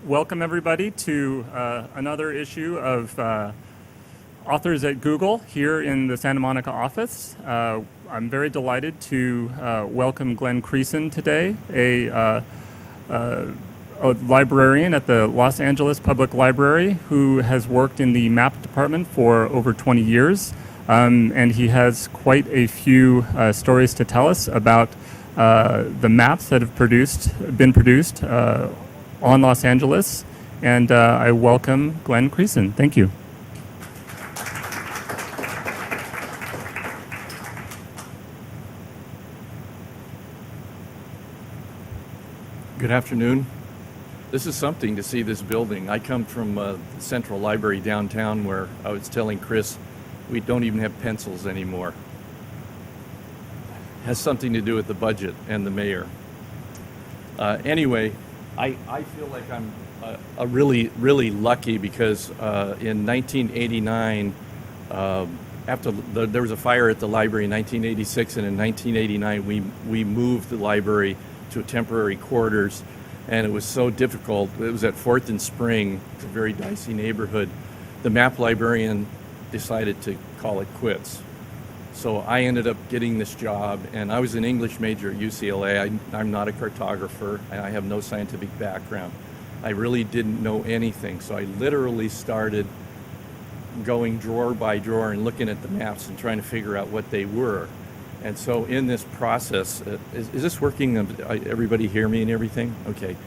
Welcome everybody to another issue of Authors at Google here in the Santa Monica office. I'm very delighted to welcome Glen Creason today, a librarian at the Los Angeles Public Library who has worked in the map department for over 20 years. And he has quite a few stories to tell us about the maps that have been produced on Los Angeles. And I welcome Glen Creason. Thank you. Good afternoon. This is something to see this building. I come from the Central Library downtown where I was telling Chris we don't even have pencils anymore. Has something to do with the budget and the mayor. Anyway, I feel like I'm really lucky because in 1989, after there was a fire at the library in 1986, and in 1989 we moved the library to temporary quarters, and it was so difficult. It was at 4th and Spring. It's a very dicey neighborhood. The map librarian decided to call it quits. So I ended up getting this job, and I was an English major at UCLA. I'm not a cartographer, and I have no scientific background. I really didn't know anything, so I literally started going drawer by drawer and looking at the maps and trying to figure out what they were. And so in this process, is this working? Everybody hear me and everything? Okay.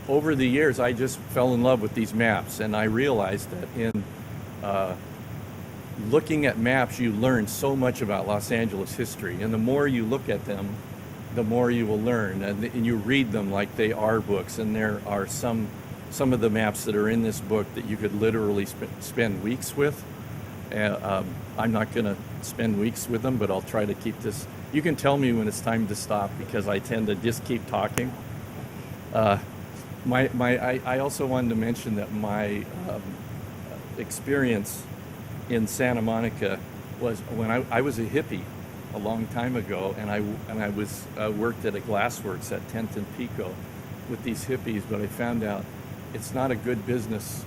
Over the years, I just fell in love with these maps, and I realized that in looking at maps, you learn so much about Los Angeles history. And the more you look at them, the more you will learn. And you read them like they are books. And there are some of the maps that are in this book that you could literally spend weeks with. I'm not going to spend weeks with them, but I'll try to keep this. You can tell me when it's time to stop because I tend to just keep talking. I also wanted to mention that my experience in Santa Monica was when I was a hippie a long time ago, and I was worked at a glassworks at 10th and Pico with these hippies, but I found out it's not a good business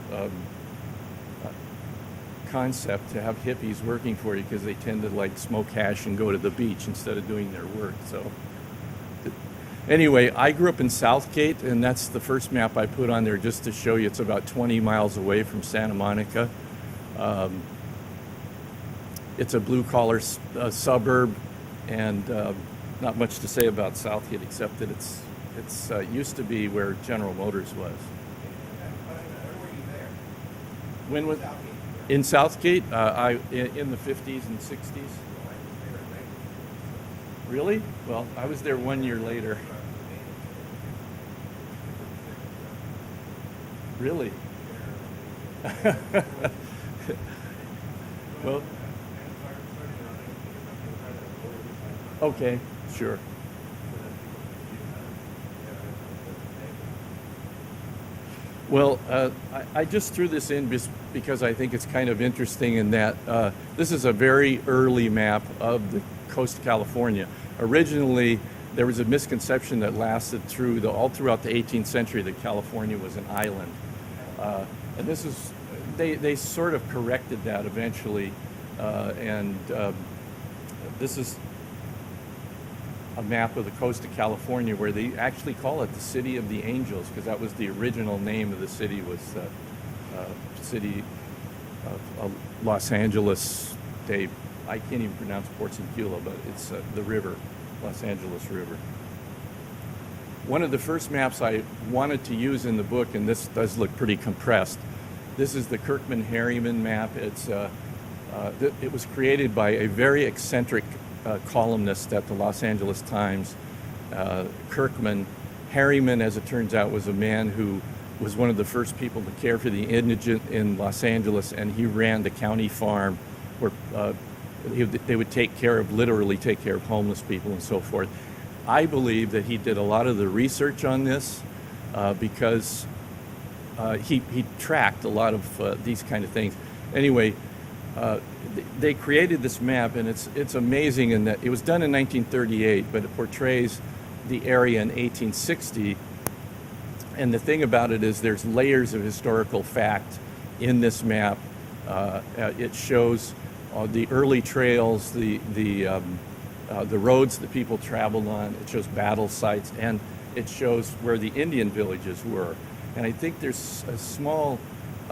concept to have hippies working for you because they tend to like smoke hash and go to the beach instead of doing their work. So anyway, I grew up in Southgate, and that's the first map I put on there just to show you it's about 20 miles away from Santa Monica. It's a blue-collar suburb, and not much to say about Southgate except that it's used to be where General Motors was. When was in Southgate? In the 50s and 60s. Really? Well, I was there 1 year later. Really? Well, okay, sure. Well, I just threw this in because I think it's kind of interesting in that this is a very early map of the coast of California. Originally, there was a misconception that lasted all throughout the 18th century that California was an island. And this is, they sort of corrected that eventually. This is a map of the coast of California where they actually call it the City of the Angels because that was the original name of the city, was City of Los Angeles. I can't even pronounce Porciuncula, but it's the river, Los Angeles River. One of the first maps I wanted to use in the book, and this does look pretty compressed, this is the Kirkman-Harriman map. It was created by a very eccentric columnist at the Los Angeles Times, Kirkman. Harriman, as it turns out, was a man who was one of the first people to care for the indigent in Los Angeles, and he ran the county farm where they would literally take care of homeless people and so forth. I believe that he did a lot of the research on this because he tracked a lot of these kind of things. Anyway, they created this map, and it's amazing in that it was done in 1938, but it portrays the area in 1860 And the thing about it is there's layers of historical fact in this map. It shows the early trails, the roads that people traveled on. It shows battle sites, and it shows where the Indian villages were. And I think there's a small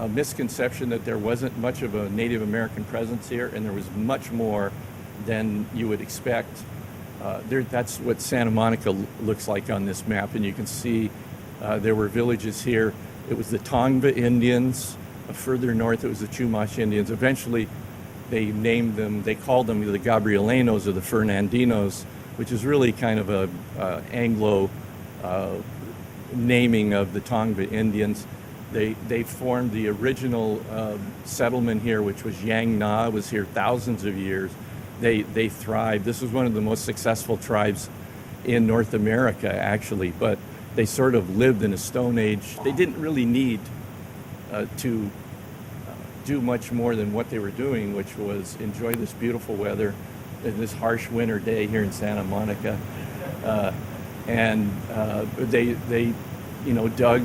misconception that there wasn't much of a Native American presence here, and there was much more than you would expect. That's what Santa Monica looks like on this map, and you can see there were villages here. It was the Tongva Indians. Further north, it was the Chumash Indians. Eventually, they called them the Gabrielanos or the Fernandinos, which is really kind of a Anglo naming of the Tongva Indians. They formed the original settlement here, which was Yang Na. It was here thousands of years. They thrived. This was one of the most successful tribes in North America, actually, but they sort of lived in a Stone Age. They didn't really need to do much more than what they were doing, which was enjoy this beautiful weather in this harsh winter day here in Santa Monica. They dug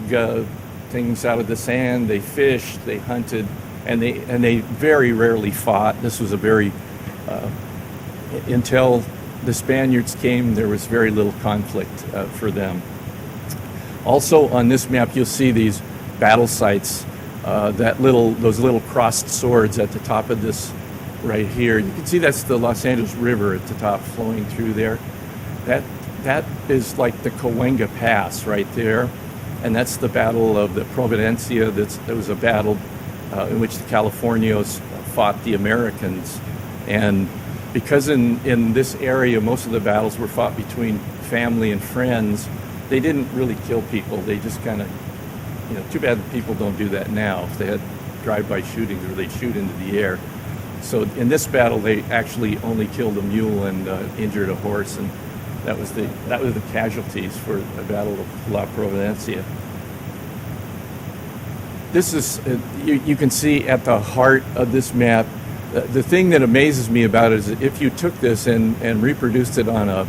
things out of the sand. They fished. They hunted, and they very rarely fought. This was a very until the Spaniards came, there was very little conflict for them. Also on this map, you'll see these battle sites. Those little crossed swords at the top of this right here. You can see that's the Los Angeles River at the top flowing through there. That is like the Cahuenga Pass right there, and that's the Battle of the Providencia. There was a battle in which the Californios fought the Americans, and because in this area most of the battles were fought between family and friends, they didn't really kill people. They just kind of, too bad people don't do that now. If they had drive-by shootings, or they'd shoot into the air. So in this battle, they actually only killed a mule and injured a horse, and that was the casualties for the Battle of La Providencia. This is you can see at the heart of this map. The thing that amazes me about it is that if you took this and reproduced it on a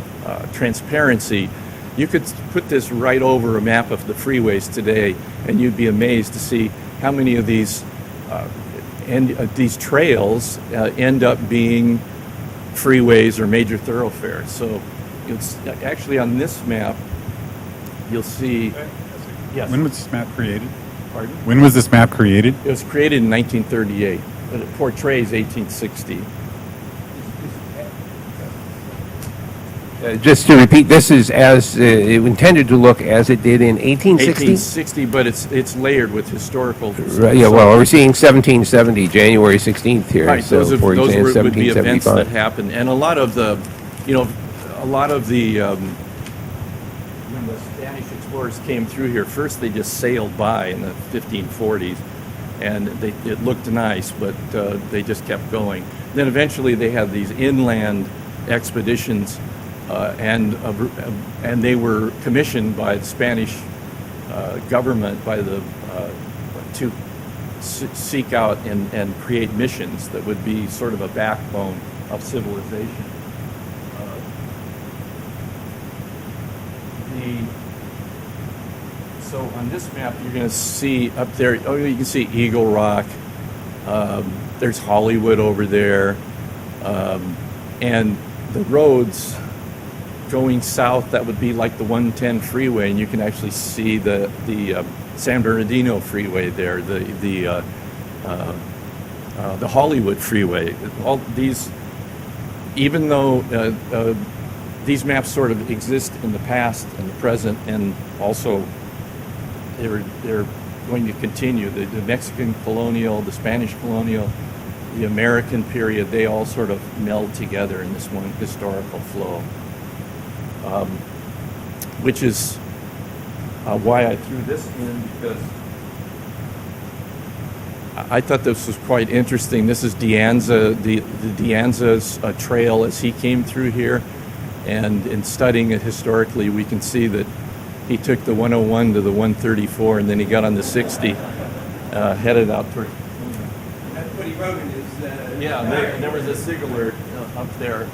transparency, you could put this right over a map of the freeways today, and you'd be amazed to see how many of these these trails end up being freeways or major thoroughfares. So it's actually on this map, you'll see. Yes. When was this map created? Pardon? When was this map created? It was created in 1938, but it portrays 1860. Just to repeat, this is as intended to look as it did in 1860? 1860, but it's layered with historical. Right, yeah, well, we're seeing 1770, January 16th here. Right, so those for would example, be events 1775. that happened, and a lot of the when the Spanish explorers came through here, first they just sailed by in the 1540s, and it looked nice, but they just kept going. Then eventually they had these inland expeditions. And they were commissioned by the Spanish government to seek out and create missions that would be sort of a backbone of civilization. So on this map, you're going to see up there. Oh, you can see Eagle Rock. There's Hollywood over there, and the roads going south, that would be like the 110 freeway, and you can actually see the San Bernardino freeway there, the Hollywood freeway. All these, even though these maps sort of exist in the past and the present, and also they're going to continue. The Mexican colonial, the Spanish colonial, the American period, they all sort of meld together in this one historical flow. Which is why I threw this in, because I thought this was quite interesting. This is De Anza, the De Anza's trail as he came through here, and in studying it historically, we can see that he took the 101 to the 134, and then he got on the 60, headed out toward. That's what he wrote in his. There was a signaler up there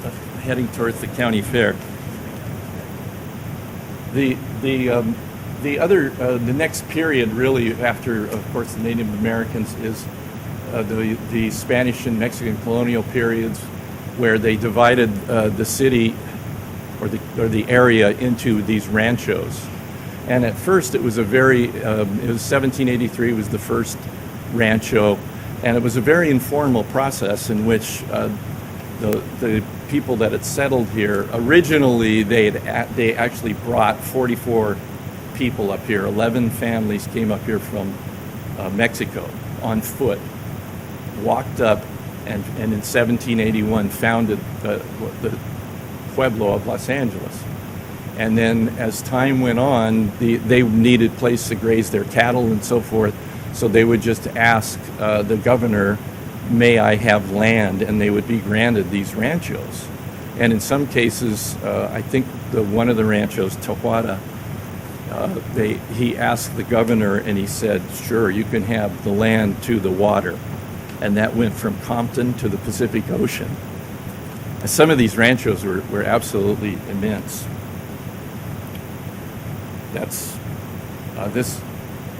heading towards the county fair. The the next period, really, after, of course, the Native Americans, is the Spanish and Mexican colonial periods, where they divided the city or the area into these ranchos. And at first, it was it was 1783 was the first rancho, and it was a very informal process in which the people that had settled here, originally they actually brought 44 people up here. 11 families came up here from Mexico on foot, walked up, and in 1781 founded the Pueblo of Los Angeles. And then as time went on, they needed a place to graze their cattle and so forth, so they would just ask the governor, may I have land? And they would be granted these ranchos. And in some cases, I think one of the ranchos, Tejada, he asked the governor, and he said, sure, you can have the land to the water. And that went from Compton to the Pacific Ocean. And some of these ranchos were absolutely immense. That's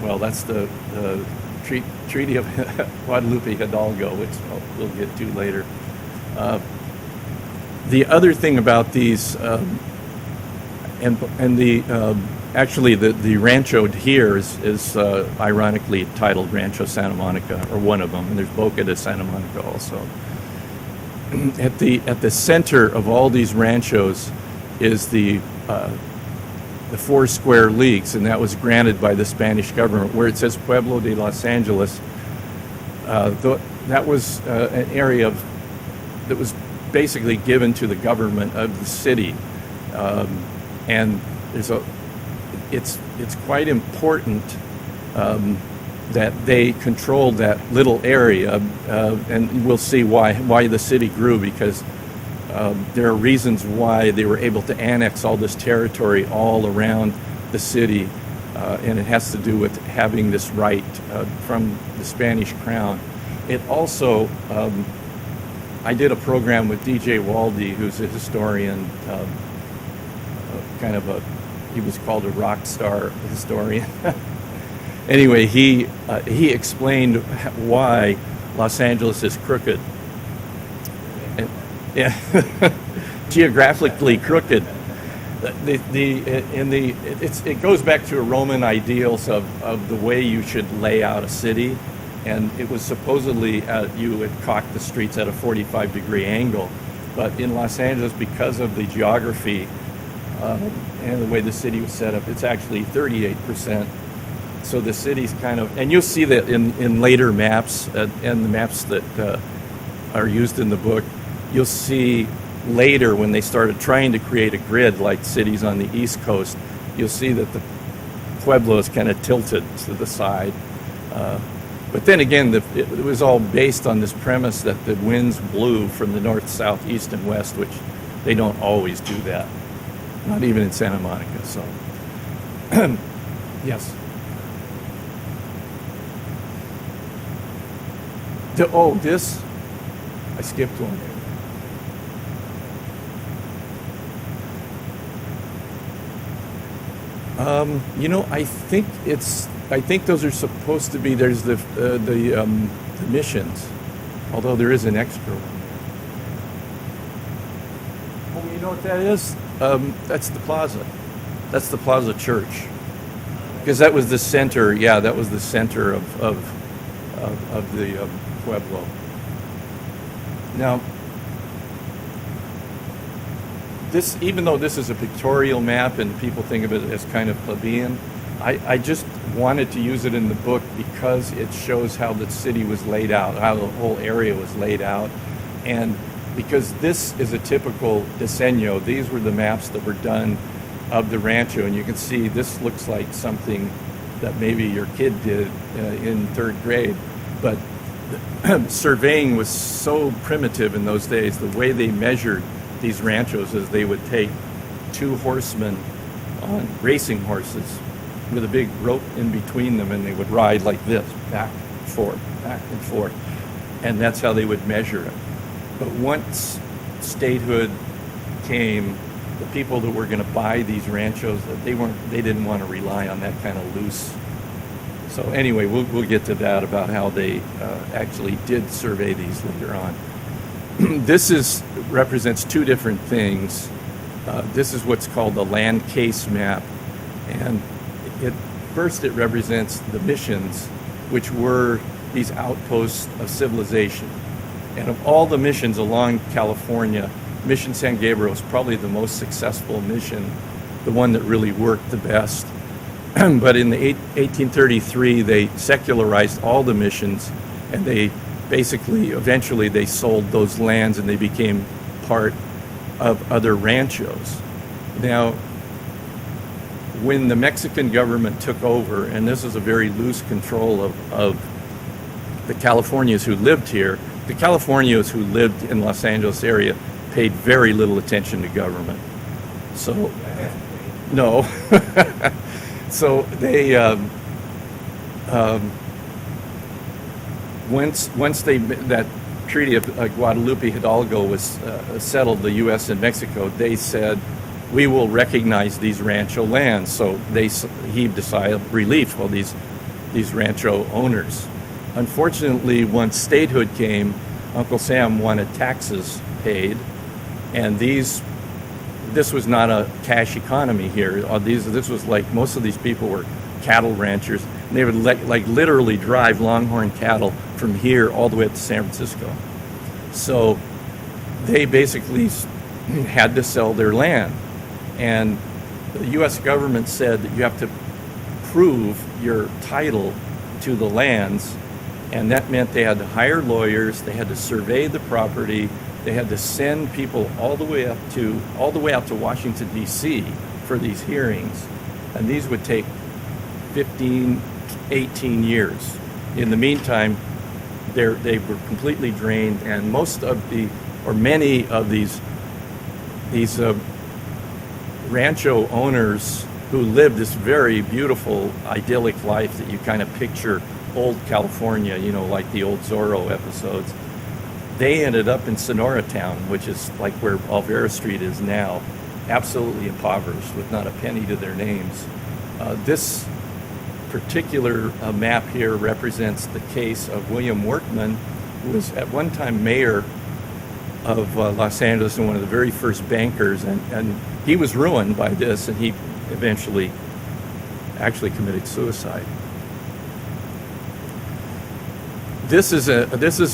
that's the Treaty of Guadalupe Hidalgo, which we'll get to later. The other thing about these, actually the rancho here is ironically titled Rancho Santa Monica, or one of them, and there's Boca de Santa Monica also. At the center of all these ranchos is the 4 square leagues, and that was granted by the Spanish government. Where it says Pueblo de Los Angeles, that was an area that was basically given to the government of the city, and it's quite important that they controlled that little area, and we'll see why the city grew, because there are reasons why they were able to annex all this territory all around the city, and it has to do with having this right from the Spanish crown. It also, I did a program with DJ Waldy, who's a historian, he was called a rock star historian. Anyway, he explained why Los Angeles is crooked. And, yeah, geographically crooked. It goes back to Roman ideals of the way you should lay out a city, and it was supposedly you would caulk the streets at a 45-degree angle, but in Los Angeles, because of the geography and the way the city was set up, it's actually 38%. So the city's kind of, and you'll see that in later maps and the maps that are used in the book, you'll see later when they started trying to create a grid like cities on the East Coast, you'll see that the Pueblo is kind of tilted to the side. But then again, it was all based on this premise that the winds blew from the north, south, east, and west, which they don't always do that, not even in Santa Monica. So, yes. This, I skipped one. I think those are supposed to be. There's the missions, although there is an extra one. Oh, you know what that is? That's the plaza. That's the Plaza Church, because that was the center. Yeah, that was the center of the Pueblo. Now, this, even though this is a pictorial map and people think of it as kind of plebeian, I just wanted to use it in the book because it shows how the city was laid out, how the whole area was laid out, and because this is a typical diseño. These were the maps that were done of the rancho, and you can see this looks like something that maybe your kid did in 3rd grade, but surveying was so primitive in those days. The way they measured these ranchos is they would take 2 horsemen on racing horses with a big rope in between them, and they would ride like this, back and forth, and that's how they would measure it. But once statehood came, the people that were going to buy these ranchos, they didn't want to rely on that kind of loose. So anyway, we'll get to that about how they actually did survey these later on. This represents two different things. This is what's called the land case map, and first it represents the missions, which were these outposts of civilization. And of all the missions along California, Mission San Gabriel is probably the most successful mission, the one that really worked the best. But in 1833, they secularized all the missions, and they basically, eventually, they sold those lands and they became part of other ranchos. Now, when the Mexican government took over, and this is a very loose control of the Californians who lived here, the Californians who lived in Los Angeles area paid very little attention to government. So, no. So they, once that Treaty of Guadalupe Hidalgo was settled, the U.S. and Mexico, they said, we will recognize these rancho lands. So they heaved a sigh of relief, well, these rancho owners. Unfortunately, once statehood came, Uncle Sam wanted taxes paid, and this was not a cash economy here. This was like, most of these people were cattle ranchers, and they would literally drive longhorn cattle from here all the way up to San Francisco. So they basically had to sell their land. And the U.S. government said that you have to prove your title to the lands, and that meant they had to hire lawyers, they had to survey the property, they had to send people all the way out to Washington, D.C. for these hearings. And these would take 15, 18 years. In the meantime, they were completely drained, and many of these rancho owners who lived this very beautiful, idyllic life that you kind of picture old California, like the old Zorro episodes, they ended up in Sonora Town, which is like where Alvera Street is now, absolutely impoverished with not a penny to their names. This particular map here represents the case of William Workman, who was at one time mayor of Los Angeles and one of the very first bankers, and he was ruined by this, and he eventually actually committed suicide. This is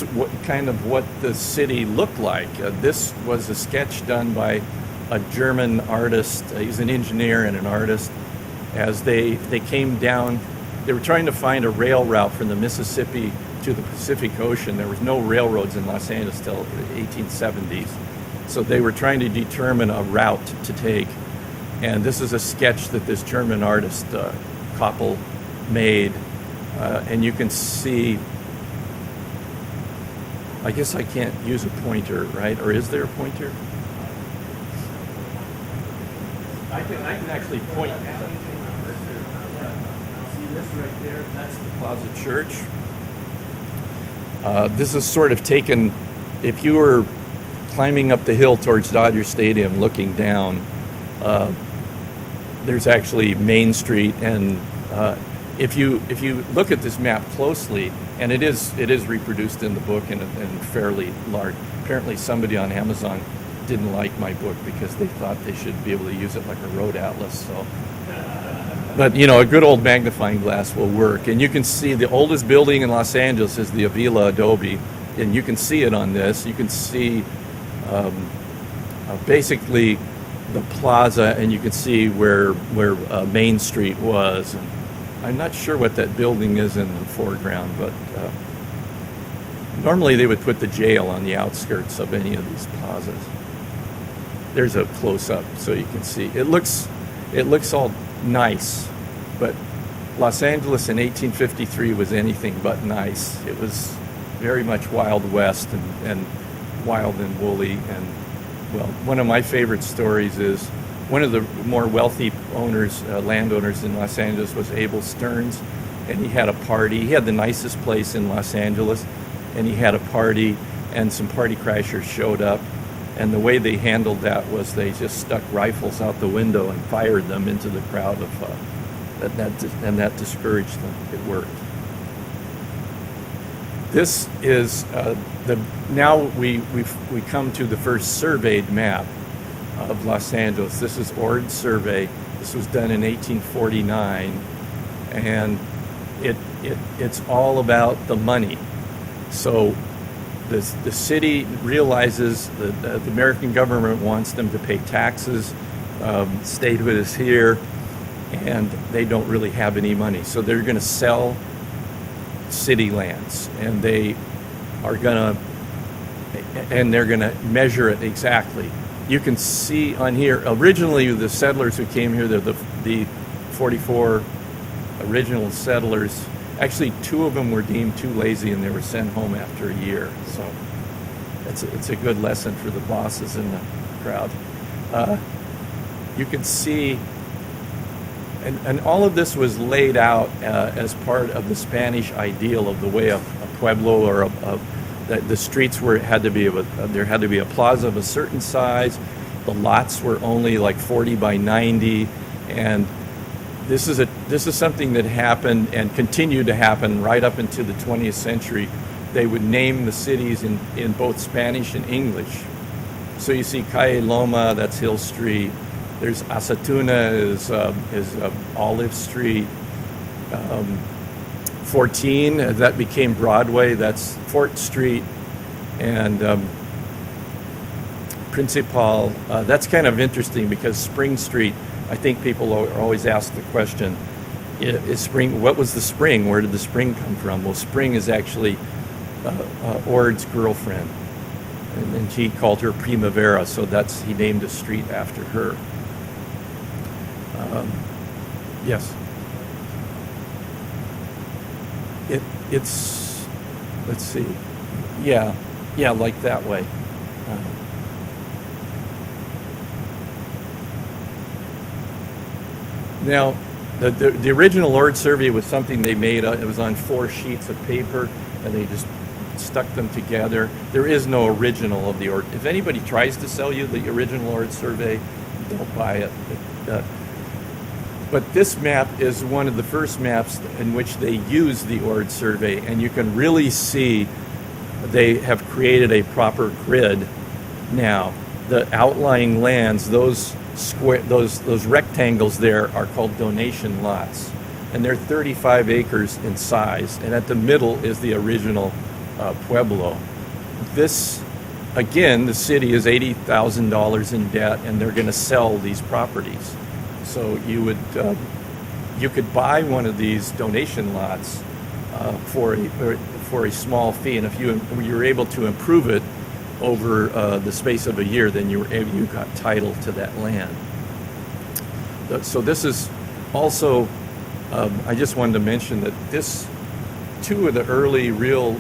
what the city looked like. This was a sketch done by a German artist. He's an engineer and an artist. As they came down, they were trying to find a rail route from the Mississippi to the Pacific Ocean. There was no railroads in Los Angeles till the 1870s. So they were trying to determine a route to take. And this is a sketch that this German artist, Koppel, made. And you can see, I guess I can't use a pointer, right? Or is there a pointer? I can actually point. See this right there? That's the Plaza Church. This is sort of taken, if you were climbing up the hill towards Dodger Stadium looking down, there's actually Main Street, and if you look at this map closely, and it is reproduced in the book in fairly large. Apparently somebody on Amazon didn't like my book because they thought they should be able to use it like a road atlas. So, but a good old magnifying glass will work, and you can see the oldest building in Los Angeles is the Avila Adobe, and you can see it on this. You can see basically the plaza, and you can see where Main Street was. And I'm not sure what that building is in the foreground, but normally they would put the jail on the outskirts of any of these plazas. There's a close-up so you can see. It looks all nice, but Los Angeles in 1853 was anything but nice. It was very much Wild West and wild and woolly. And, well, one of my favorite stories is one of the more wealthy landowners in Los Angeles was Abel Stearns, and he had a party. He had the nicest place in Los Angeles, and he had a party, and some party crashers showed up, And the way they handled that was they just stuck rifles out the window and fired them into the crowd and that discouraged them. It worked. This is now we come to the first surveyed map of Los Angeles. This is Ord's survey. This was done in 1849, and it's all about the money. So the city realizes that the American government wants them to pay taxes. Statehood is here, and they don't really have any money. So they're going to sell city lands, and they're going to measure it exactly. You can see on here, originally the settlers who came here, the 44 original settlers, actually 2 of them were deemed too lazy and they were sent home after a year. So it's a good lesson for the bosses in the crowd. You can see, and all of this was laid out as part of the Spanish ideal of the way a pueblo or the streets there had to be a plaza of a certain size. The lots were only like 40 by 90, and this is something that happened and continued to happen right up into the 20th century. They would name the cities in both Spanish and English. So you see Calle Loma, that's Hill Street. There's Acetuna is Olive Street. 14, that became Broadway, that's Fort Street. And Principal, that's kind of interesting because Spring Street, I think people are always asked the question, what was the spring? Where did the spring come from? Well, Spring is actually Ord's girlfriend. And he called her Primavera, so he named a street after her. Yes. It's, let's see. Yeah, like that way. Now, the original Ord survey was something they made. It was on 4 sheets of paper, and they just stuck them together. There is no original of the Ord. If anybody tries to sell you the original Ord survey, don't buy it. But this map is one of the first maps in which they use the Ord survey, and you can really see they have created a proper grid now. The outlying lands, those rectangles there are called donation lots, and they're 35 acres in size, and at the middle is the original pueblo. This, again, the city is $80,000 in debt, and they're going to sell these properties. So you could buy one of these donation lots for a small fee, and if you were able to improve it over the space of a year, then you got title to that land. So this is also, I just wanted to mention that 2 of the early real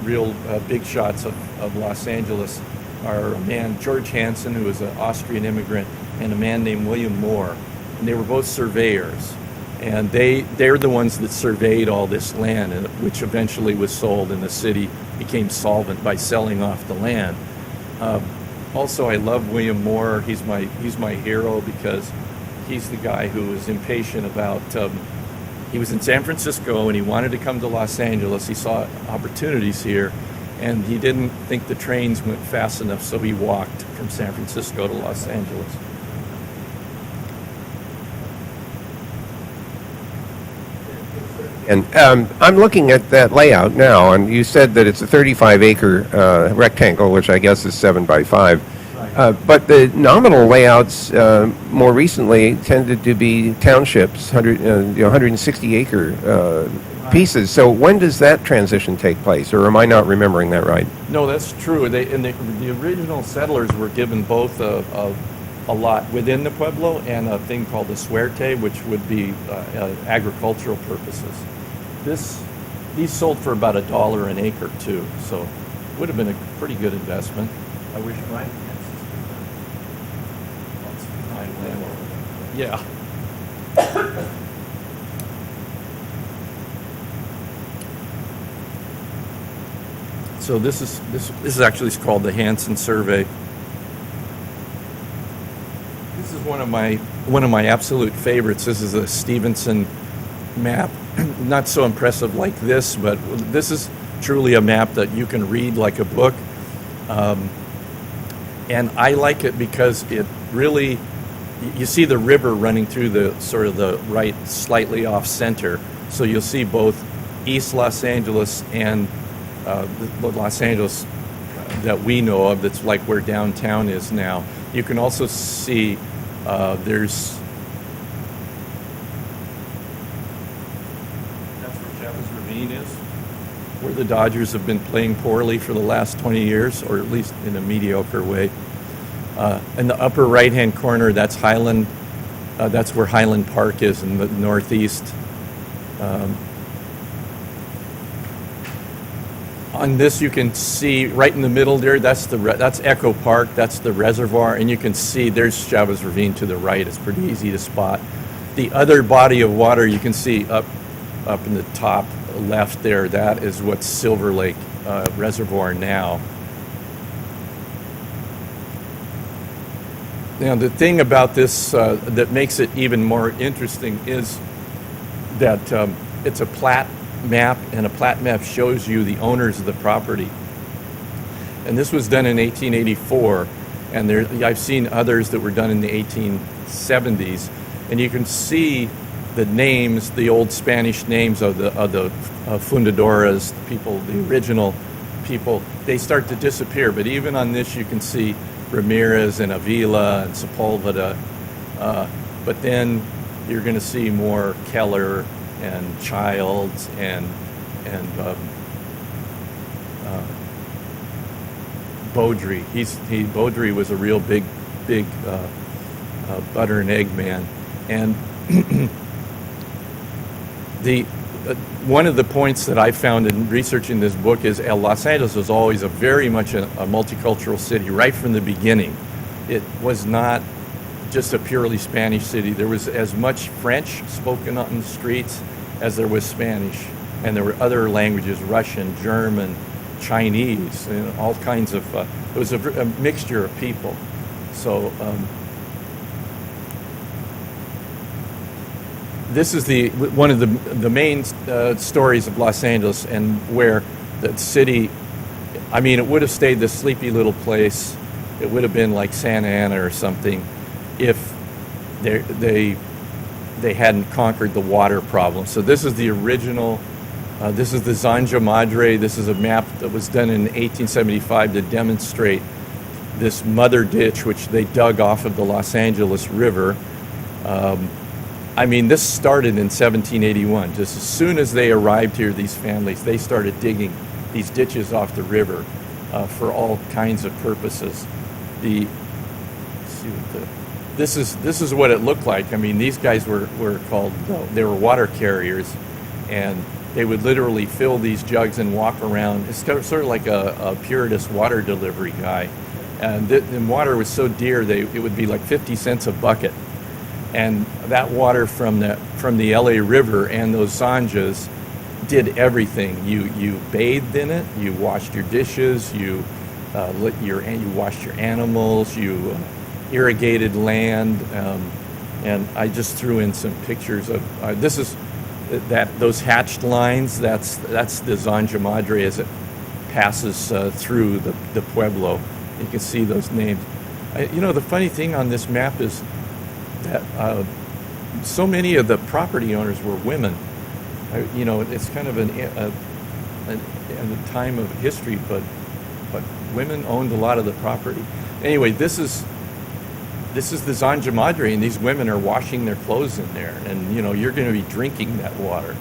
big shots of Los Angeles are a man, George Hansen, who was an Austrian immigrant, and a man named William Moore. And they were both surveyors. And they're the ones that surveyed all this land, which eventually was sold, and the city became solvent by selling off the land. Also, I love William Moore. He's my hero because he's the guy who was impatient about. He was in San Francisco and he wanted to come to Los Angeles. He saw opportunities here, and he didn't think the trains went fast enough, so he walked from San Francisco to Los Angeles. And I'm looking at that layout now, and you said that it's a 35-acre rectangle, which I guess is 7 by 5. But the nominal layouts more recently tended to be townships, 160-acre pieces. So when does that transition take place, or am I not remembering that right? No, that's true. The original settlers were given both a lot within the pueblo and a thing called the suerte, which would be agricultural purposes. These sold for about $1 an acre too, so it would have been a pretty good investment. I wish mine. Yeah. So this is actually called the Hansen survey. is one of my absolute favorites. This is a Stevenson map. Not so impressive like this, but this is truly a map that you can read like a book. And I like it because it really, you see the river running through the sort of the right, slightly off center. So you'll see both East Los Angeles and the Los Angeles that we know of, that's like where downtown is now. You can also see there's, that's where Chavez Ravine is, where the Dodgers have been playing poorly for the last 20 years, or at least in a mediocre way. In the upper right-hand corner, that's Highland. That's where Highland Park is in the northeast. On this, you can see right in the middle there. That's Echo Park. That's the reservoir, and you can see there's Chavez Ravine to the right. It's pretty easy to spot. The other body of water you can see up in the top left there. That is what's Silver Lake Reservoir now. Now, the thing about this that makes it even more interesting is that it's a plat map, and a plat map shows you the owners of the property. And this was done in 1884, and I've seen others that were done in the 1870s, and you can see the names, the old Spanish names of the fundadoras, the people, the original people. They start to disappear, but even on this you can see Ramirez and Avila and Sepulveda, but then you're going to see more Keller and Childs and Beaudry. Beaudry was a real big butter and egg man, and one of the points that I found in researching this book is Los Angeles was always very much a multicultural city right from the beginning. It was not just a purely Spanish city. There was as much French spoken on the streets as there was Spanish, and there were other languages, Russian, German, Chinese, and all kinds of, it was a mixture of people. So this is one of the main stories of Los Angeles, and where the city, I mean, it would have stayed this sleepy little place. It would have been like Santa Ana or something if they hadn't conquered the water problem. So this is the original, this is the Zanja Madre. This is a map that was done in 1875 to demonstrate this mother ditch, which they dug off of the Los Angeles River. I mean, this started in 1781. Just as soon as they arrived here, these families, they started digging these ditches off the river for all kinds of purposes. This is what it looked like. I mean, these guys were called, they were water carriers, and they would literally fill these jugs and walk around. It's sort of like a Puritas water delivery guy. And water was so dear, it would be like 50 cents a bucket. And that water from the LA River and those zanjas did everything. You bathed in it, you washed your dishes, you washed your animals, you irrigated land, and I just threw in some pictures of this is those hatched lines. That's the Zanja Madre as it passes through the pueblo. You can see those names. The funny thing on this map is that so many of the property owners were women. It's kind of a time of history, but women owned a lot of the property. Anyway, this is the Zanja Madre, and these women are washing their clothes in there, and you're going to be drinking that water.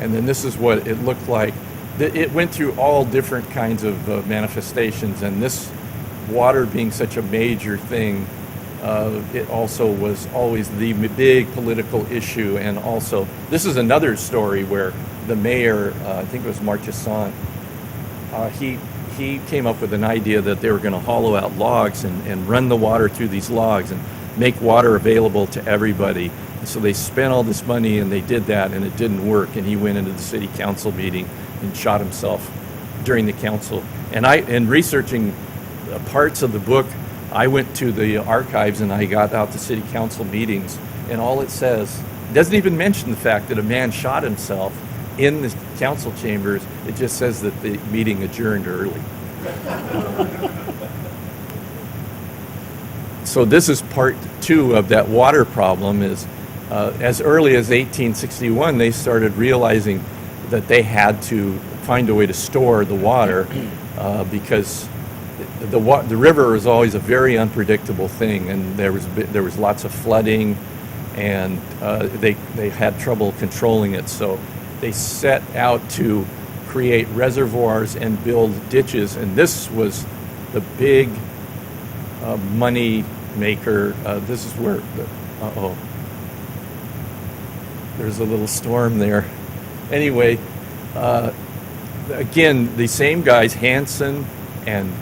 And then this is what it looked like. It went through all different kinds of manifestations, and this water being such a major thing, it also was always the big political issue. And also, this is another story where the mayor, I think it was Marchesant, he came up with an idea that they were going to hollow out logs and run the water through these logs and make water available to everybody. And so they spent all this money, and they did that, and it didn't work. And he went into the city council meeting and shot himself during the council. And in researching parts of the book, I went to the archives and I got out to city council meetings, and all it says, it doesn't even mention the fact that a man shot himself in the council chambers. It just says that the meeting adjourned early. So this is part two of that water problem. Is as early as 1861, they started realizing that they had to find a way to store the water because the river was always a very unpredictable thing, and there was lots of flooding, and they had trouble controlling it. So they set out to create reservoirs and build ditches, and this was the big money maker. This is where there's a little storm there. Anyway, again, the same guys, Hansen and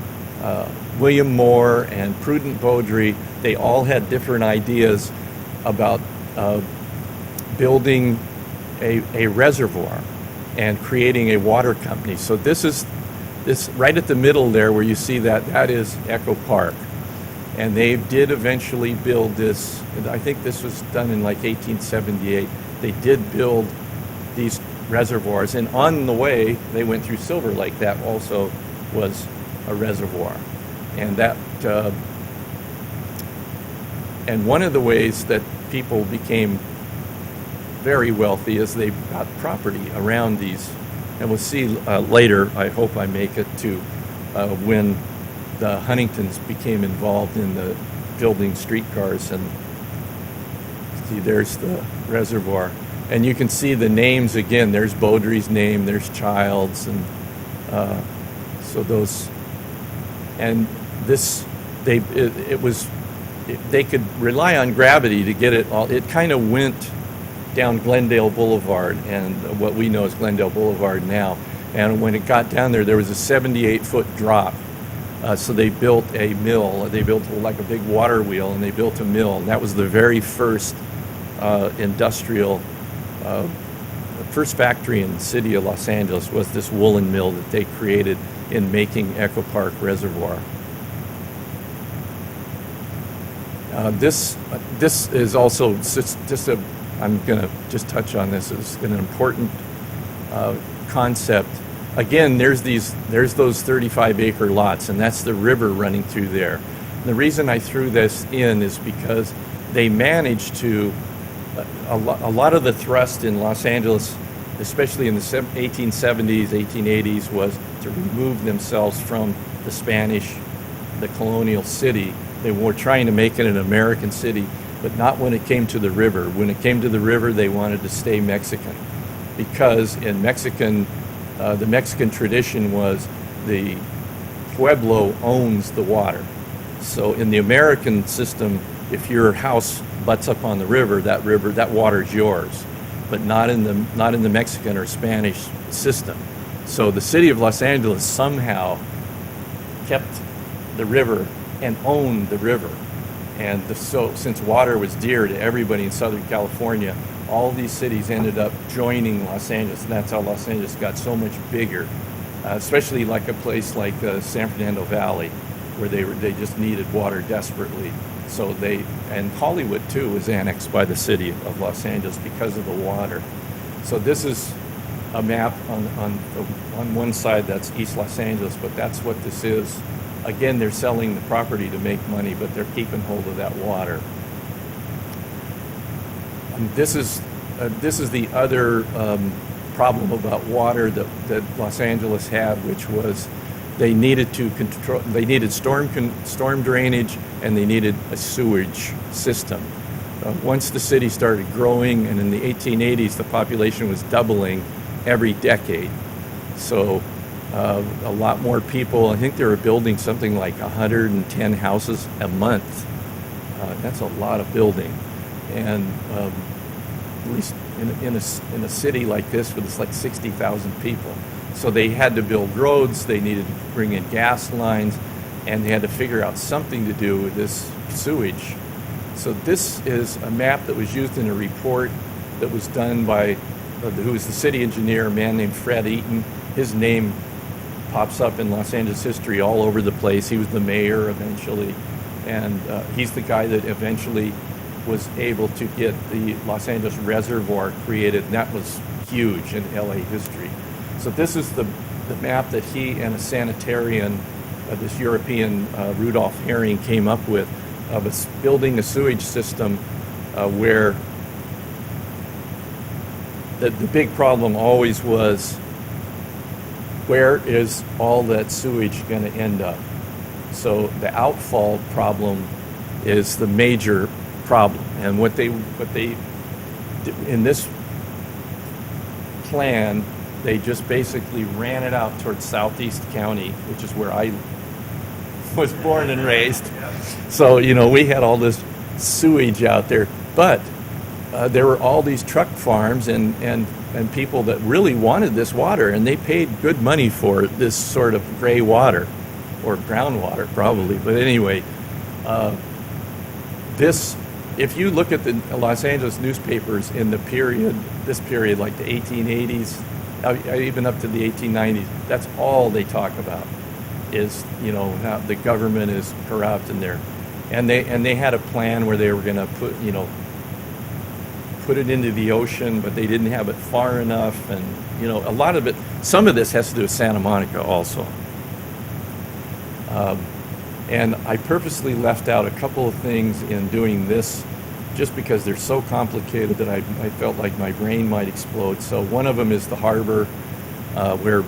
William Moore and Prudent Beaudry, they all had different ideas about building a reservoir and creating a water company. So this right at the middle there where you see that is Echo Park. And they did eventually build this. I think this was done in like 1878. They did build these reservoirs, and on the way they went through Silver Lake. That also was a reservoir, and and one of the ways that people became very wealthy is they got property around these, and we'll see later. I hope I make it to when the Huntingtons became involved in the building streetcars, and see there's the reservoir. And you can see the names again. There's Beaudry's name, there's Child's, and so those. And this, they could rely on gravity to get it all. It kind of went down Glendale Boulevard, and what we know as Glendale Boulevard now. And when it got down there, there was a 78-foot drop. So they built a mill. They built like a big water wheel, and they built a mill. And that was the very first industrial. The first factory in the city of Los Angeles was this woolen mill that they created in making Echo Park Reservoir. This is also just I'm going to just touch on this. It's an important concept. Again, there's those 35-acre lots, and that's the river running through there. And the reason I threw this in is because they managed to. A lot of the thrust in Los Angeles, especially in the 1870s, 1880s, was to remove themselves from the Spanish, the colonial city. They were trying to make it an American city, but not when it came to the river. When it came to the river, they wanted to stay Mexican, because in the Mexican tradition was the pueblo owns the water. So in the American system, if your house butts up on the river, that water is yours, but not in the Mexican or Spanish system. So the city of Los Angeles somehow kept the river and owned the river. And so since water was dear to everybody in Southern California, all these cities ended up joining Los Angeles, and that's how Los Angeles got so much bigger, especially like a place like San Fernando Valley, where they just needed water desperately. So and Hollywood too was annexed by the city of Los Angeles because of the water. So this is a map on one side, that's East Los Angeles, but that's what this is. Again, they're selling the property to make money, but they're keeping hold of that water. And this is the other problem about water that Los Angeles had, which was they needed storm drainage, and they needed a sewage system. Once the city started growing, and in the 1880s, the population was doubling every decade. So a lot more people, I think they were building something like 110 houses a month. That's a lot of building. And at least in a city like this with like 60,000 people. So they had to build roads, they needed to bring in gas lines, and they had to figure out something to do with this sewage. So this is a map that was used in a report that was done by, who was the city engineer, a man named Fred Eaton. His name pops up in Los Angeles history all over the place. He was the mayor eventually. and he's the guy that eventually was able to get the Los Angeles Reservoir created, and that was huge in LA history. So this is the map that he and a sanitarian, this European Rudolf Hering, came up with of building a sewage system where the big problem always was, where is all that sewage going to end up? So the outfall problem is the major problem. And what they did in this plan, they just basically ran it out towards Southeast County, which is where I was born and raised. So, we had all this sewage out there. But there were all these truck farms and people that really wanted this water, and they paid good money for this sort of gray water, or brown water probably. But anyway, if you look at the Los Angeles newspapers in this period, like the 1880s, even up to the 1890s, that's all they talk about is, how the government is corrupt and they had a plan where they were going to put it into the ocean, but they didn't have it far enough, and a lot of it, some of this has to do with Santa Monica also. And I purposely left out a couple of things in doing this just because they're so complicated that I felt like my brain might explode. So one of them is the harbor, where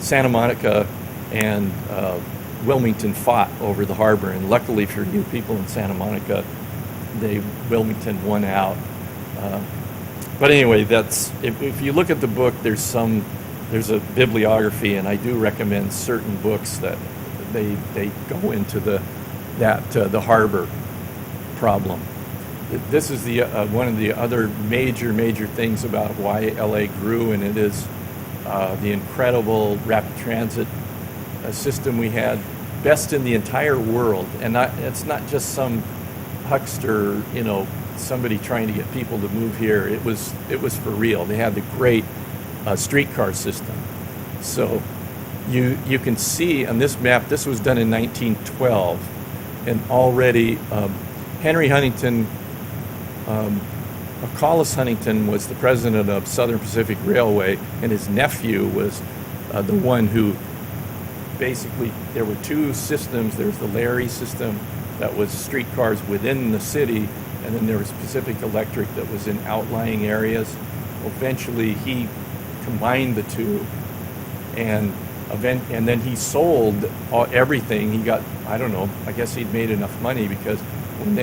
Santa Monica and Wilmington fought over the harbor, and luckily for you people in Santa Monica, Wilmington won out. But anyway, if you look at the book, there's a bibliography, and I do recommend certain books that they go into the harbor problem. This is one of the other major things about why LA grew, and it is the incredible rapid transit system we had, best in the entire world. And it's not just some huckster, somebody trying to get people to move here. It was for real. They had the great streetcar system. So you can see on this map, this was done in 1912, and already Henry Huntington, Collis Huntington was the president of Southern Pacific Railway, and his nephew was the one who basically, there were two systems. There's the Larry system that was streetcars within the city, and then there was Pacific Electric that was in outlying areas. Eventually, he combined the two, and then he sold everything. He got, I don't know, I guess he'd made enough money, because when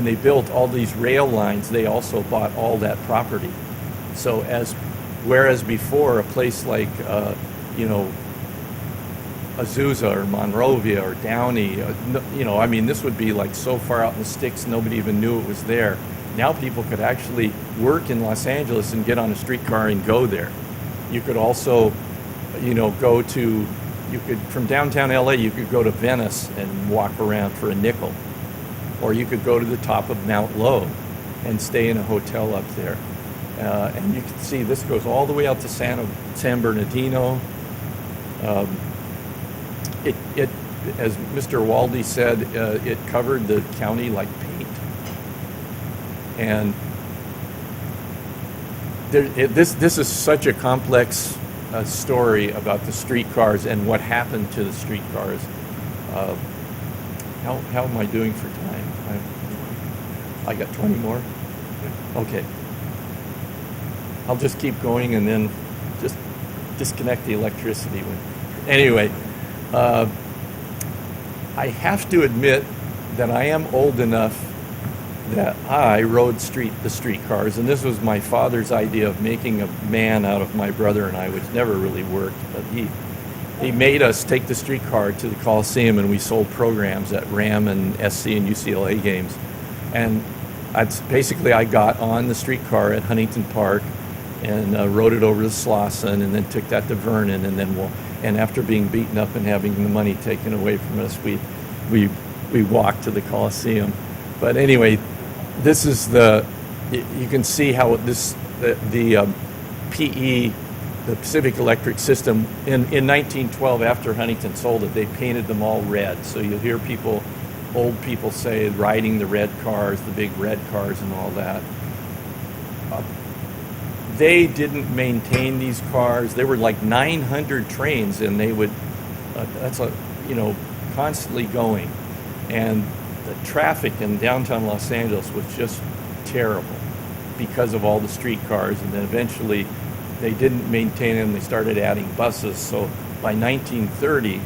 they built all these rail lines, they also bought all that property. So whereas before a place like Azusa or Monrovia or Downey, this would be like so far out in the sticks nobody even knew it was there. Now people could actually work in Los Angeles and get on a streetcar and go there. You could also, from downtown LA, you could go to Venice and walk around for a nickel. Or you could go to the top of Mount Lowe and stay in a hotel up there. And you can see this goes all the way out to San Bernardino. It, as Mr. Waldy said, it covered the county like paint. And this is such a complex story about the streetcars and what happened to the streetcars. How am I doing for time? I got 20 more? Okay. I'll just keep going and then just disconnect the electricity. Anyway, I have to admit that I am old enough that I rode the streetcars, and this was my father's idea of making a man out of my brother and I, which never really worked, but he made us take the streetcar to the Coliseum, and we sold programs at RAM and SC and UCLA games. And I got on the streetcar at Huntington Park and rode it over to Slauson, and then took that to Vernon, and after being beaten up and having the money taken away from us, we walked to the Coliseum. But anyway, this is you can see how the PE, the Pacific Electric system, in 1912, after Huntington sold it, they painted them all red. So you'll hear people old people say, riding the red cars, the big red cars and all that. They didn't maintain these cars. There were like 900 trains, and they would, constantly going. And the traffic in downtown Los Angeles was just terrible because of all the streetcars. And then eventually they didn't maintain them. They started adding buses. So by 1930,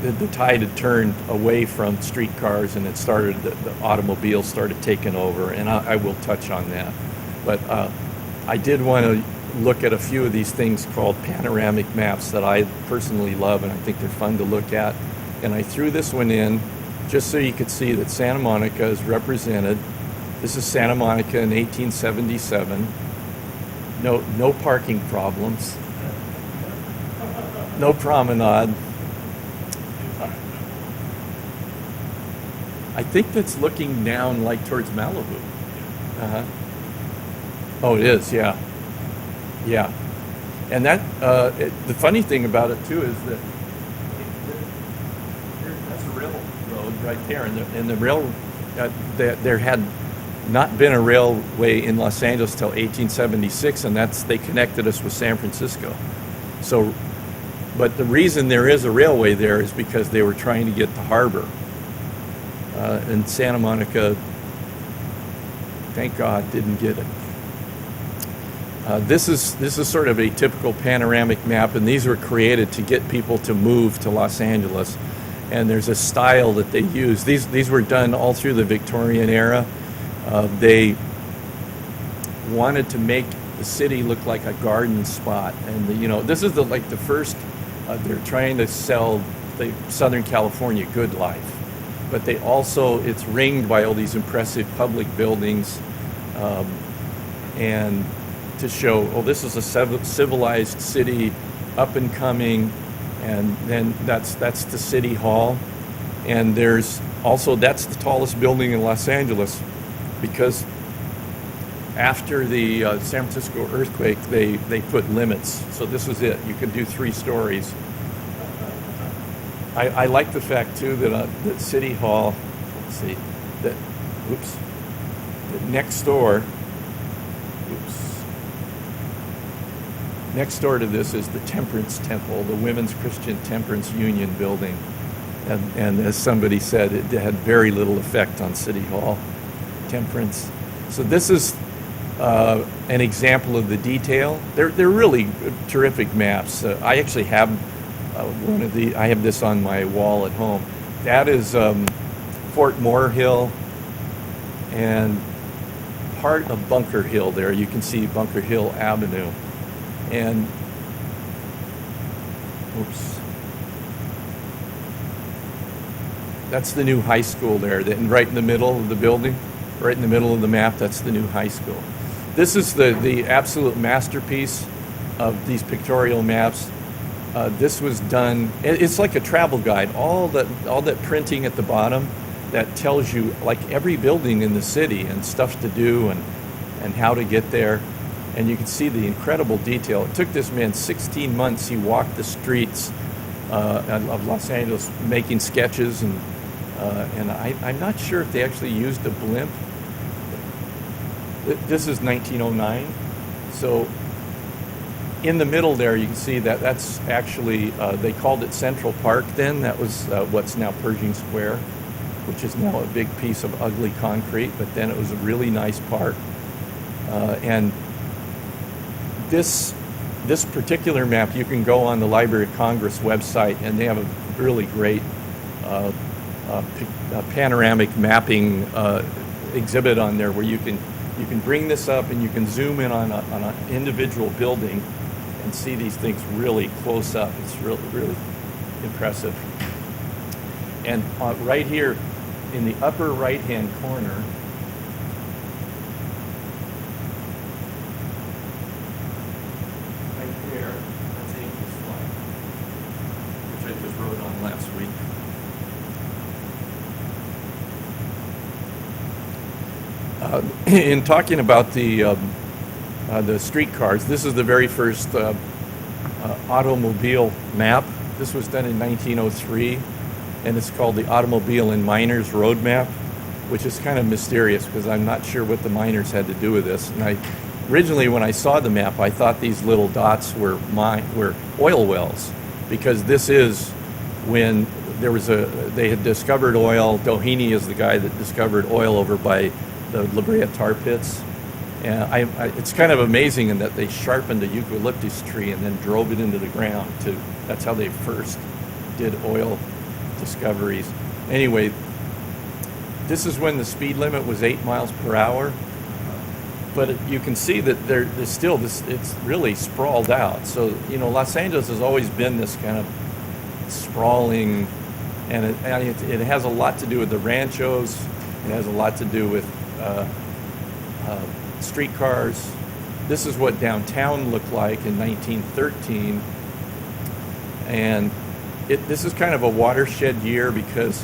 the tide had turned away from streetcars, and the automobiles started taking over, and I will touch on that. But I did want to look at a few of these things called panoramic maps that I personally love, and I think they're fun to look at. And I threw this one in just so you could see that Santa Monica is represented. This is Santa Monica in 1877. No parking problems. No promenade. I think that's looking down like towards Malibu. Uh-huh. Oh, it is, yeah. Yeah. And that, the funny thing about it too is that that's a railroad right there. And the rail, there had not been a railway in Los Angeles till 1876, and they connected us with San Francisco. So, but the reason there is a railway there is because they were trying to get the harbor. And Santa Monica, thank God, didn't get it. This is sort of a typical panoramic map, and these were created to get people to move to Los Angeles. And there's a style that they use. These were done all through the Victorian era. They wanted to make the city look like a garden spot, and this is the first. They're trying to sell the Southern California good life. But it's ringed by all these impressive public buildings, and to show, this is a civilized city, up and coming, and then that's the City Hall, and that's the tallest building in Los Angeles, because after the San Francisco earthquake, they put limits, so this was it. You could do 3 stories. I like the fact too that City Hall, that next door to this is the Temperance Temple, the Women's Christian Temperance Union building, and as somebody said, it had very little effect on City Hall temperance. So this is an example of the detail. They're really terrific maps. I actually have. I have this on my wall at home. That is Fort Moore Hill and part of Bunker Hill there. You can see Bunker Hill Avenue. And, that's the new high school there. And right in the middle of the building, right in the middle of the map, that's the new high school. This is the absolute masterpiece of these pictorial maps. This was done. It's like a travel guide. All that printing at the bottom that tells you like every building in the city and stuff to do and how to get there. And you can see the incredible detail. It took this man 16 months. He walked the streets of Los Angeles making sketches, and I'm not sure if they actually used a blimp. This is 1909, so. In the middle there, you can see that's actually, they called it Central Park then. That was what's now Pershing Square, which is now a big piece of ugly concrete, but then it was a really nice park. And this particular map, you can go on the Library of Congress website, and they have a really great panoramic mapping exhibit on there where you can bring this up and you can zoom in on an individual building and see these things really close up. It's really, really impressive. And right here in the upper right-hand corner, right there, that's Angel's Flight, which I just wrote on last week. In talking about the streetcars, this is the very first automobile map. This was done in 1903, and it's called the Automobile and Miners Road Map, which is kind of mysterious because I'm not sure what the miners had to do with this. And originally, when I saw the map, I thought these little dots were oil wells, because this is when they had discovered oil. Doheny is the guy that discovered oil over by the La Brea tar pits. And it's kind of amazing in that they sharpened a eucalyptus tree and then drove it into the ground. That's how they first did oil discoveries. Anyway, this is when the speed limit was 8 miles per hour. But you can see that there's still this. It's really sprawled out. So Los Angeles has always been this kind of sprawling, and it has a lot to do with the ranchos. It has a lot to do with streetcars. This is what downtown looked like in 1913, and this is kind of a watershed year because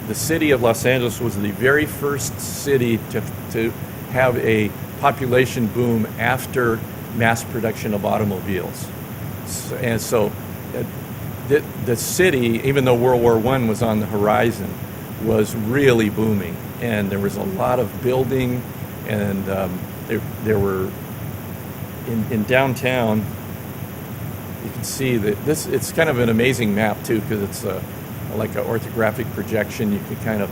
the city of Los Angeles was the very first city to have a population boom after mass production of automobiles. So the city, even though World War I was on the horizon, was really booming, and there was a lot of building. And there were in downtown. You can see that it's kind of an amazing map too, because it's like an orthographic projection. It's kind of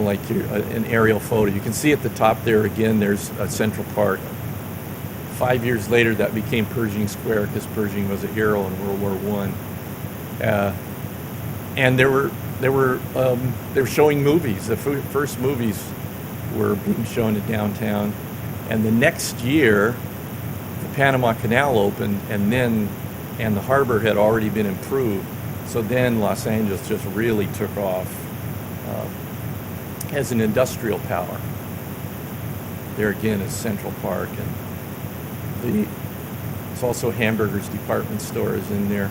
like an aerial photo. You can see at the top there again. There's a Central Park. 5 years later, that became Pershing Square because Pershing was a hero in World War I. And they were showing movies. The first movies were being shown at downtown, and the next year the Panama Canal opened, and the harbor had already been improved, so then Los Angeles just really took off as an industrial power. There again is Central Park, and it's also Hamburger's department store is in there.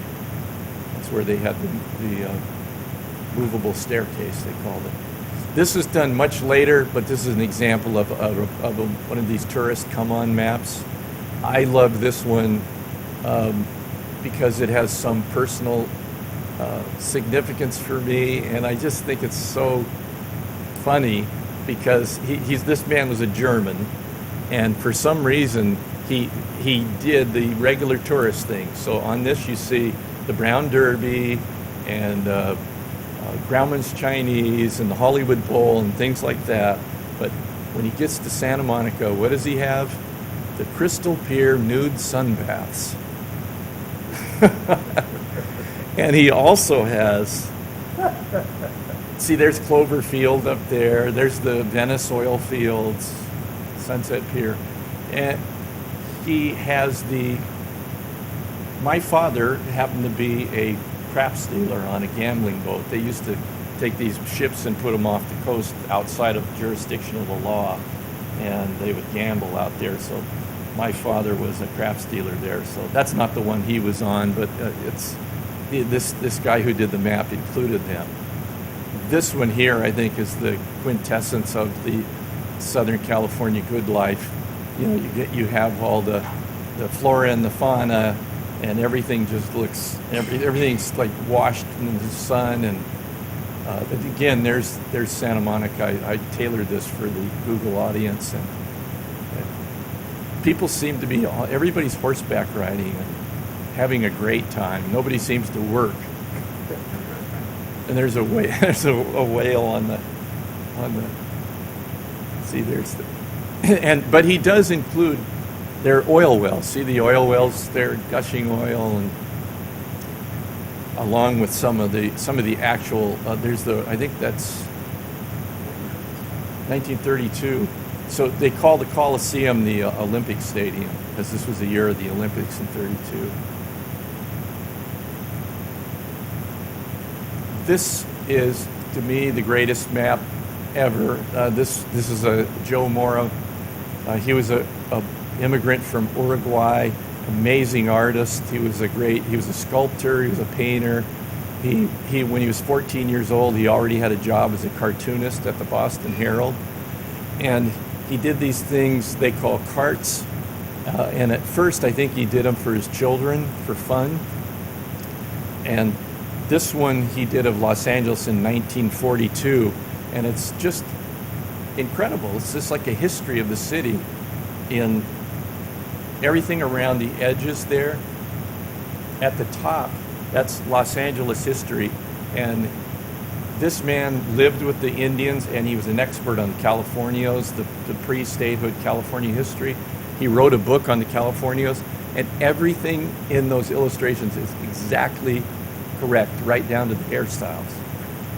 That's where they had the movable staircase, they called it. This is done much later, but this is an example of one of these tourist come-on maps. I love this one because it has some personal significance for me, and I just think it's so funny because this man was a German, and for some reason he did the regular tourist thing. So on this you see the Brown Derby and Grauman's Chinese and the Hollywood Bowl and things like that. But when he gets to Santa Monica, what does he have? The Crystal Pier nude sunbaths. And he also has, see, there's Cloverfield up there. There's the Venice oil fields, Sunset Pier. And he has my father happened to be a craps dealer on a gambling boat. They used to take these ships and put them off the coast outside of jurisdiction of the law, and they would gamble out there. So my father was a craps dealer there. So that's not the one he was on, but it's this guy who did the map included them. This one here, I think, is the quintessence of the Southern California good life. You have all the flora and the fauna, and everything just looks, everything's like washed in the sun. And again, there's Santa Monica. I tailored this for the Google audience, and people seem to be, everybody's horseback riding and having a great time. Nobody seems to work. And there's a whale on the see, there's the, but he does include their oil wells. See the oil wells, they're gushing oil, and along with some of the actual, I think that's 1932. So they call the Coliseum the Olympic Stadium because this was the year of the Olympics in 32. This is, to me, the greatest map ever. This is a Joe Mora. He was a immigrant from Uruguay, amazing artist. He was a sculptor, he was a painter. He when he was 14 years old, he already had a job as a cartoonist at the Boston Herald. And he did these things they call carts, And at first, I think he did them for his children, for fun. And this one he did of Los Angeles in 1942, and it's just incredible. It's just like a history of the city in everything around the edges there. At the top, that's Los Angeles history. And this man lived with the Indians, and he was an expert on the Californios, the pre-statehood California history. He wrote a book on the Californios, and everything in those illustrations is exactly correct, right down to the hairstyles,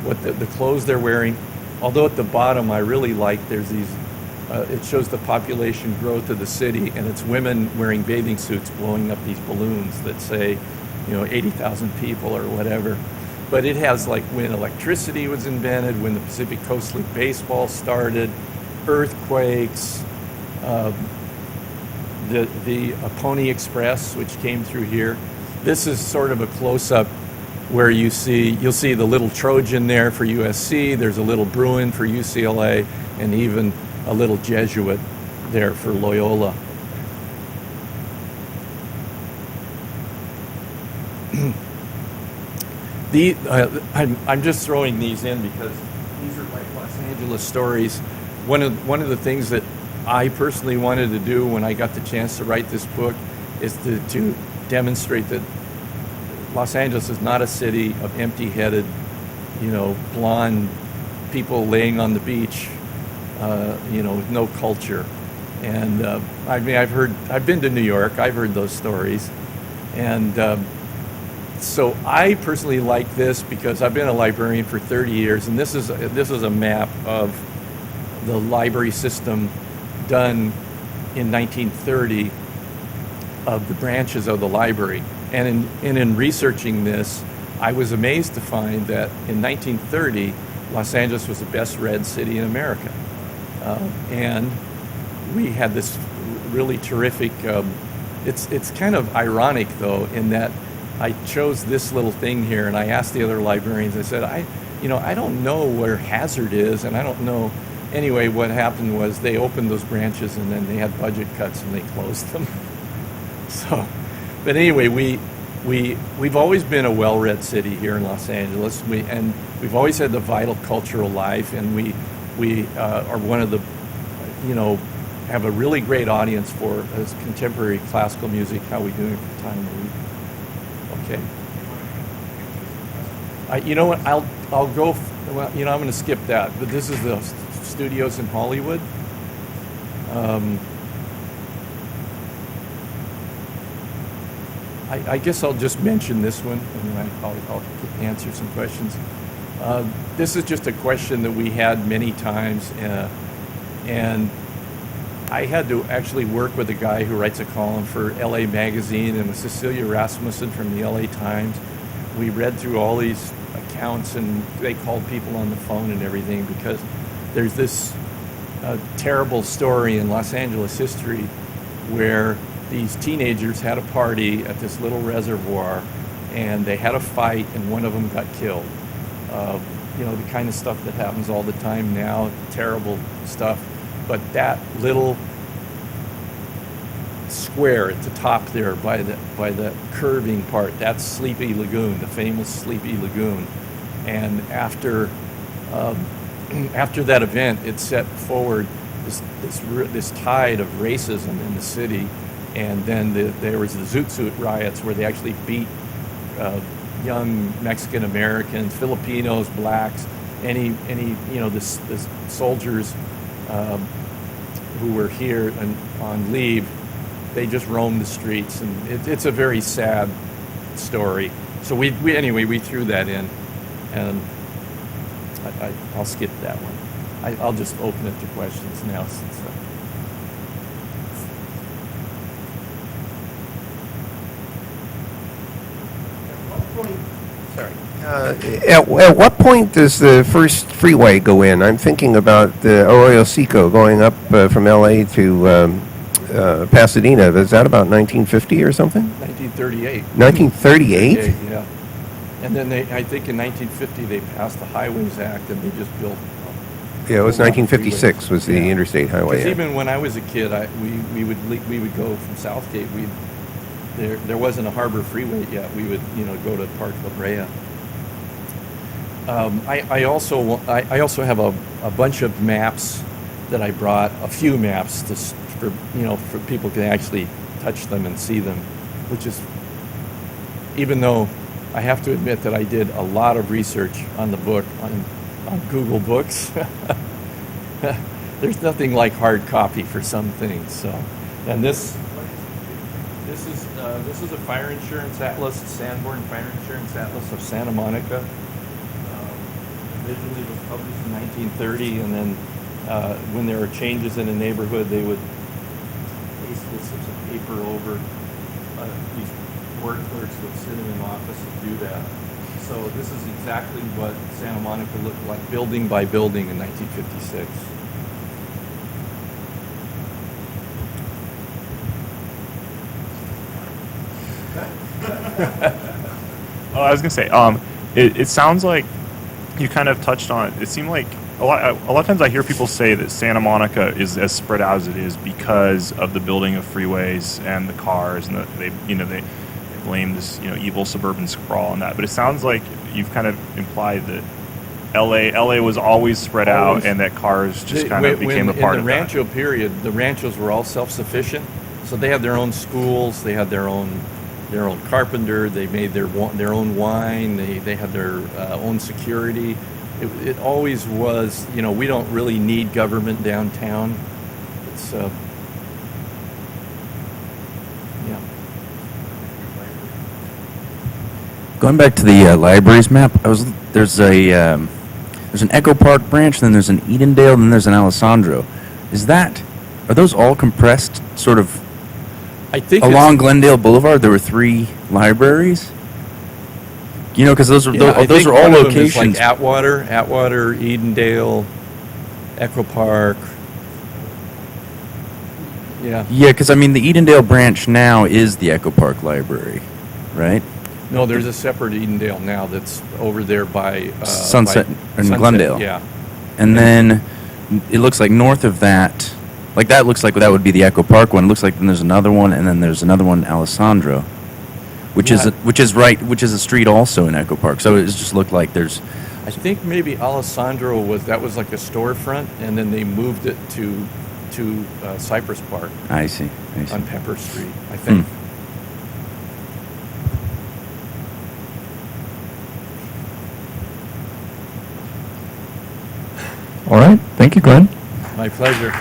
what the clothes they're wearing. Although at the bottom, I really like, there's these, it shows the population growth of the city, and it's women wearing bathing suits blowing up these balloons that say, 80,000 people or whatever. But it has like when electricity was invented, when the Pacific Coast League baseball started, earthquakes, the Pony Express, which came through here. This is sort of a close-up where you'll see the little Trojan there for USC, there's a little Bruin for UCLA, and even a little Jesuit there for Loyola. I'm just throwing these in because these are like Los Angeles stories. One of the things that I personally wanted to do when I got the chance to write this book is to demonstrate that Los Angeles is not a city of empty-headed, blonde people laying on the beach, with no culture. And I've been to New York. I've heard those stories, and so I personally like this because I've been a librarian for 30 years, and this is a map of the library system done in 1930 of the branches of the library. And in researching this, I was amazed to find that in 1930, Los Angeles was the best read city in America. And we had this really terrific, it's kind of ironic though, in that I chose this little thing here, and I asked the other librarians, I said, I don't know where Hazard is, and I don't know. Anyway, what happened was they opened those branches, and then they had budget cuts, and they closed them. So, but anyway, we've always been a well-read city here in Los Angeles, and we've always had the vital cultural life, and we are one of the, have a really great audience for contemporary classical music. How are we doing for time? Okay. You know what? I'll go. Well, I'm going to skip that. But this is the studios in Hollywood. I guess I'll just mention this one, and then I'll answer some questions. This is just a question that we had many times, and I had to actually work with a guy who writes a column for LA Magazine, and with Cecilia Rasmussen from the LA Times. We read through all these accounts, and they called people on the phone and everything, because there's this terrible story in Los Angeles history where these teenagers had a party at this little reservoir, and they had a fight, and one of them got killed. The kind of stuff that happens all the time now, terrible stuff. But that little square at the top there by the curving part, that's Sleepy Lagoon, the famous Sleepy Lagoon. And after that event, it set forward this tide of racism in the city. And then there was the Zoot Suit riots, where they actually beat young Mexican Americans, Filipinos, blacks, any the soldiers who were here and on leave. They just roamed the streets, and it's a very sad story. So we threw that in, and I'll skip that one. I'll just open it to questions now. Since, At what point does the first freeway go in? I'm thinking about the Arroyo Seco going up from LA to Pasadena. Is that about 1950 or something? 1938. 1938? Yeah. And then I think in 1950 they passed the Highways Act, and they just built Yeah, it was go down the 1956 freeways. was the Yeah. interstate highway. 'Cause Yeah. even when I was a kid, we would go from Southgate. There wasn't a Harbor Freeway yet. We would go to Park La Brea. I also have a bunch of maps that I brought, a few maps for people can actually touch them and see them, which is, even though I have to admit that I did a lot of research on the book on Google Books. There's nothing like hard copy for some things. So, and this is a fire insurance atlas, Sanborn Fire Insurance Atlas of Santa Monica. Originally was published in 1930, and then when there were changes in a neighborhood, they would paste this as a paper over. These work clerks would sit in an office and do that. So this is exactly what Santa Monica looked like, building by building in 1956. I was gonna say, it sounds like you kind of touched on it. It seemed like a lot of times I hear people say that Santa Monica is as spread out as it is because of the building of freeways and the cars, and they blame this evil suburban sprawl on that. But it sounds like you've kind of implied that LA was always spread out, and that cars just kind of became a part of in the Rancho period, the ranchos were all self-sufficient, so they had their own schools, they had their own carpenter, they made their own wine, they had their own security. It always was, we don't really need government downtown. It's yeah. Going back to the libraries map, there's an Echo Park branch, then there's an Edendale, then there's an Alessandro. Are those all compressed sort of I think along Glendale Boulevard? There were 3 libraries. Because those are all locations. Like Atwater, Edendale, Echo Park. Yeah. Yeah, because the Edendale branch now is the Echo Park Library, right? No, there's a separate Edendale now that's over there by Sunset and Sunset, Glendale. Yeah. And then it looks like north of that, that looks like that would be the Echo Park one. It looks like then there's another one, and then there's another one, Alessandro, which is a street also in Echo Park. So it just looked like there's. I think maybe Alessandro was like a storefront, and then they moved it to Cypress Park I see. on Pepper Street, I think. All right. Thank you, Glenn. My pleasure.